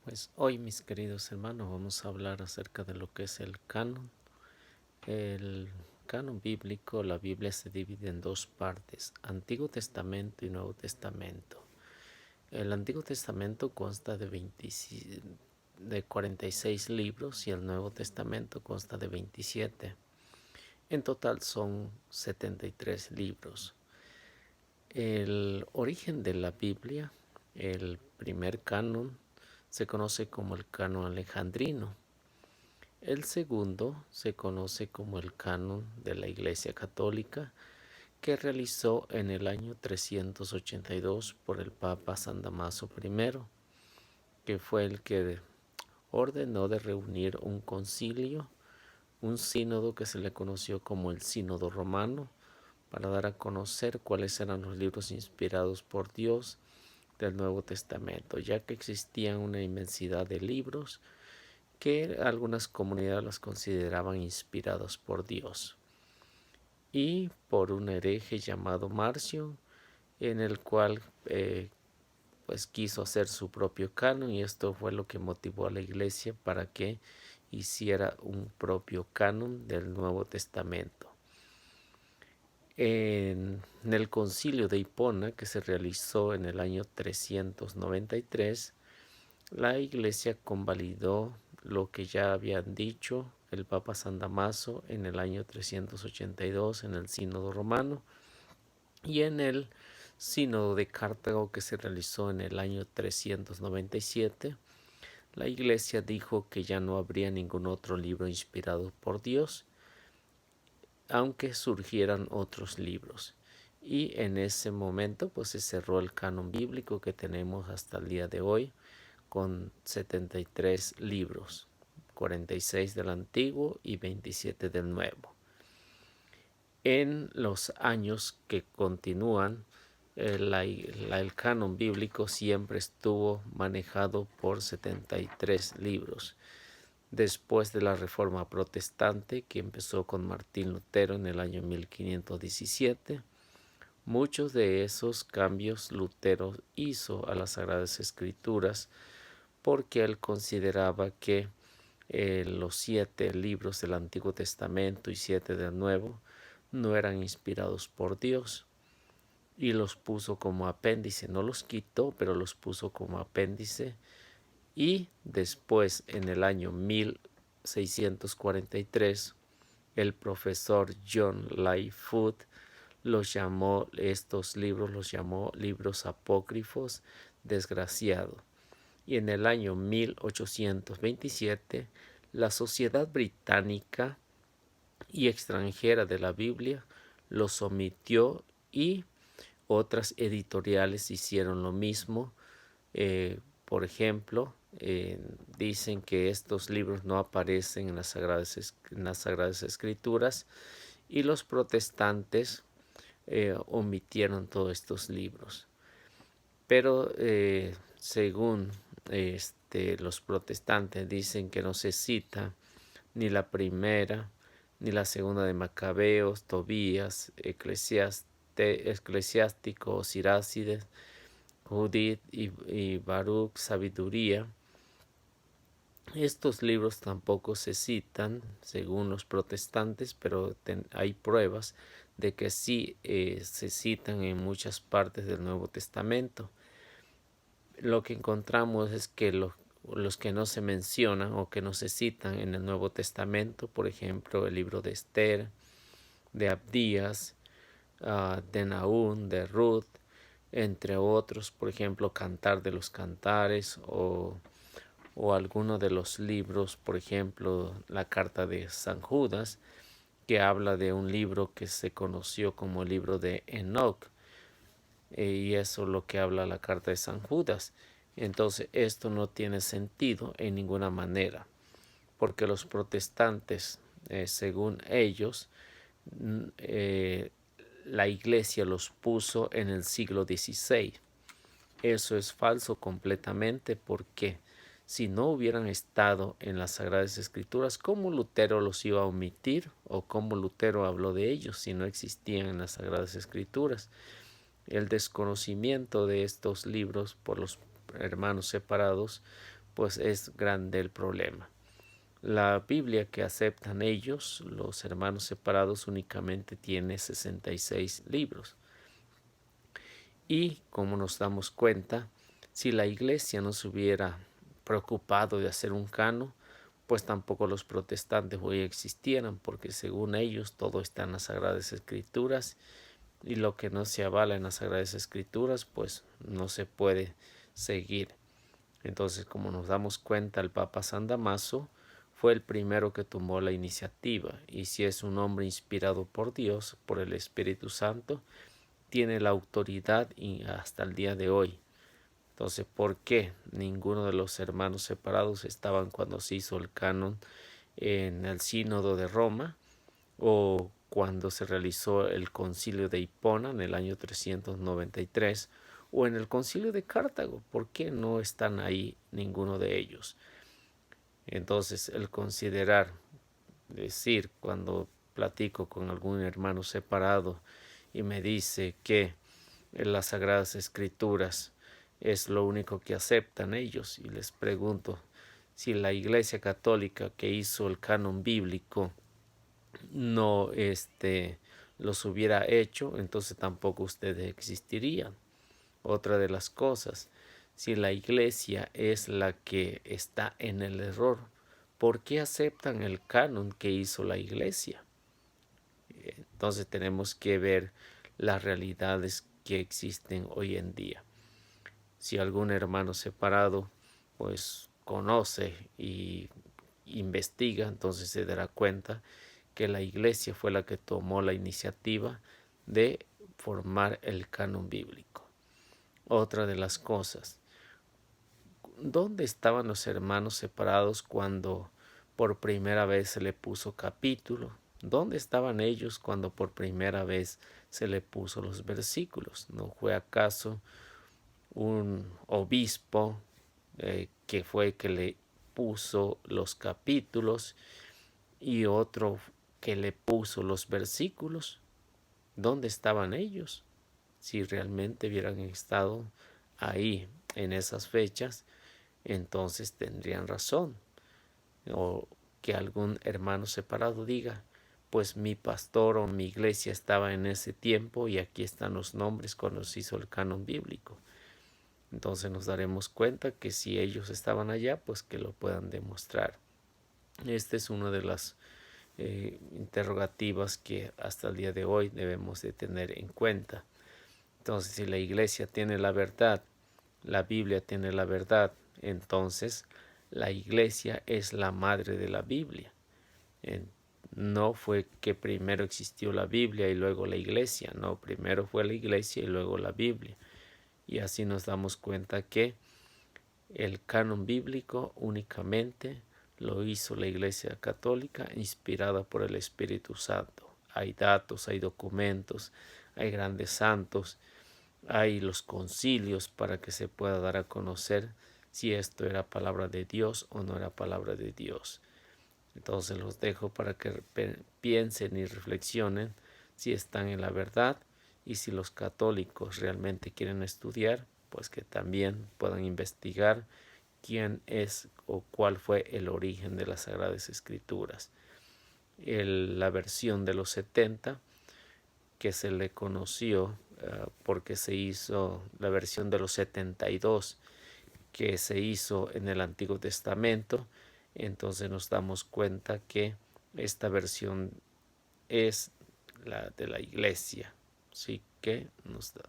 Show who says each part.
Speaker 1: Pues hoy, mis queridos hermanos, vamos a hablar acerca de lo que es el canon. El canon bíblico, la Biblia se divide en dos partes, Antiguo Testamento y Nuevo Testamento. El Antiguo Testamento consta de 46 libros y el Nuevo Testamento consta de 27. En total son 73 libros. El origen de la Biblia, el primer canon, se conoce como el canon alejandrino. El segundo se conoce como el canon de la Iglesia Católica, que realizó en el año 382 por el Papa San Damaso I, que fue el que ordenó de reunir un concilio, un sínodo que se le conoció como el Sínodo Romano, para dar a conocer cuáles eran los libros inspirados por Dios del Nuevo Testamento, ya que existían una inmensidad de libros que algunas comunidades las consideraban inspirados por Dios, y por un hereje llamado Marcio, en el cual pues quiso hacer su propio canon, y esto fue lo que motivó a la iglesia para que hiciera un propio canon del Nuevo Testamento. En el concilio de Hipona, que se realizó en el año 393, la iglesia convalidó lo que ya habían dicho el Papa San Damaso en el año 382 en el Sínodo Romano, y en el Sínodo de Cartago, que se realizó en el año 397, la iglesia dijo que ya no habría ningún otro libro inspirado por Dios, aunque surgieran otros libros. Y en ese momento pues se cerró el canon bíblico que tenemos hasta el día de hoy, con 73 libros, 46 del Antiguo y 27 del Nuevo. En los años que continúan, el canon bíblico siempre estuvo manejado por 73 libros. Después de la Reforma Protestante, que empezó con Martín Lutero en el año 1517, muchos de esos cambios Lutero hizo a las Sagradas Escrituras, porque él consideraba que los 7 libros del Antiguo Testamento y 7 del Nuevo no eran inspirados por Dios, y los puso como apéndice. No los quitó, pero los puso como apéndice. Y después, en el año 1643, el profesor John Lightfoot estos libros los llamó libros apócrifos desgraciados. Y en el año 1827, la Sociedad Británica y Extranjera de la Biblia los omitió, y otras editoriales hicieron lo mismo. Por ejemplo, dicen que estos libros no aparecen en las Sagradas Escrituras, y los protestantes omitieron todos estos libros. Pero según los protestantes, dicen que no se cita ni la primera ni la segunda de Macabeos, Tobías, Eclesiástico, Sirácides, Judith y Baruch, Sabiduría. Estos libros tampoco se citan según los protestantes, pero hay pruebas de que sí se citan en muchas partes del Nuevo Testamento. Lo que encontramos es que los que no se mencionan o que no se citan en el Nuevo Testamento, por ejemplo, el libro de Esther, de Abdías, de Nahum, de Ruth, entre otros, por ejemplo, Cantar de los Cantares, o alguno de los libros, por ejemplo, la carta de San Judas, que habla de un libro que se conoció como el libro de Enoch, y eso es lo que habla la carta de San Judas. Entonces esto no tiene sentido en ninguna manera, porque los protestantes, según ellos, la iglesia los puso en el siglo XVI. Eso es falso completamente, porque si no hubieran estado en las Sagradas Escrituras, ¿cómo Lutero los iba a omitir? ¿O cómo Lutero habló de ellos si no existían en las Sagradas Escrituras? El desconocimiento de estos libros por los hermanos separados pues es grande el problema. La Biblia que aceptan ellos, los hermanos separados, únicamente tiene 66 libros. Y como nos damos cuenta, si la iglesia no se hubiera preocupado de hacer un canon, pues tampoco los protestantes hoy existieran, porque según ellos todo está en las Sagradas Escrituras, y lo que no se avala en las Sagradas Escrituras, pues no se puede seguir. Entonces, como nos damos cuenta, el Papa San Damaso fue el primero que tomó la iniciativa, y si es un hombre inspirado por Dios, por el Espíritu Santo, tiene la autoridad y hasta el día de hoy. Entonces, ¿por qué ninguno de los hermanos separados estaban cuando se hizo el canon en el Sínodo de Roma o cuando se realizó el Concilio de Hipona en el año 393 o en el Concilio de Cartago? ¿Por qué no están ahí ninguno de ellos? Entonces, el considerar, decir, cuando platico con algún hermano separado y me dice que en las Sagradas Escrituras es lo único que aceptan ellos, y les pregunto si la Iglesia Católica que hizo el canon bíblico no los hubiera hecho, entonces tampoco ustedes existirían. Otra de las cosas, si la Iglesia es la que está en el error, ¿por qué aceptan el canon que hizo la Iglesia? Entonces tenemos que ver las realidades que existen hoy en día. Si algún hermano separado pues conoce y investiga, entonces se dará cuenta que la iglesia fue la que tomó la iniciativa de formar el canon bíblico. Otra de las cosas, ¿dónde estaban los hermanos separados cuando por primera vez se le puso capítulo? ¿Dónde estaban ellos cuando por primera vez se le puso los versículos? ¿No fue acaso un obispo que fue que le puso los capítulos y otro que le puso los versículos? ¿Dónde estaban ellos? Si realmente hubieran estado ahí en esas fechas, entonces tendrían razón. O que algún hermano separado diga, pues mi pastor o mi iglesia estaba en ese tiempo y aquí están los nombres cuando se hizo el canon bíblico. Entonces nos daremos cuenta que si ellos estaban allá, pues que lo puedan demostrar. Esta es una de las interrogativas que hasta el día de hoy debemos de tener en cuenta. Entonces, si la iglesia tiene la verdad, la Biblia tiene la verdad, entonces la iglesia es la madre de la Biblia. No fue que primero existió la Biblia y luego la iglesia, no, primero fue la iglesia y luego la Biblia. Y así nos damos cuenta que el canon bíblico únicamente lo hizo la Iglesia Católica inspirada por el Espíritu Santo. Hay datos, hay documentos, hay grandes santos, hay los concilios para que se pueda dar a conocer si esto era palabra de Dios o no era palabra de Dios. Entonces los dejo para que piensen y reflexionen si están en la verdad, y si los católicos realmente quieren estudiar, pues que también puedan investigar quién es o cuál fue el origen de las Sagradas Escrituras. La versión de los 70 que se le conoció porque se hizo la versión de los 72 que se hizo en el Antiguo Testamento, entonces nos damos cuenta que esta versión es la de la iglesia. Así que nos da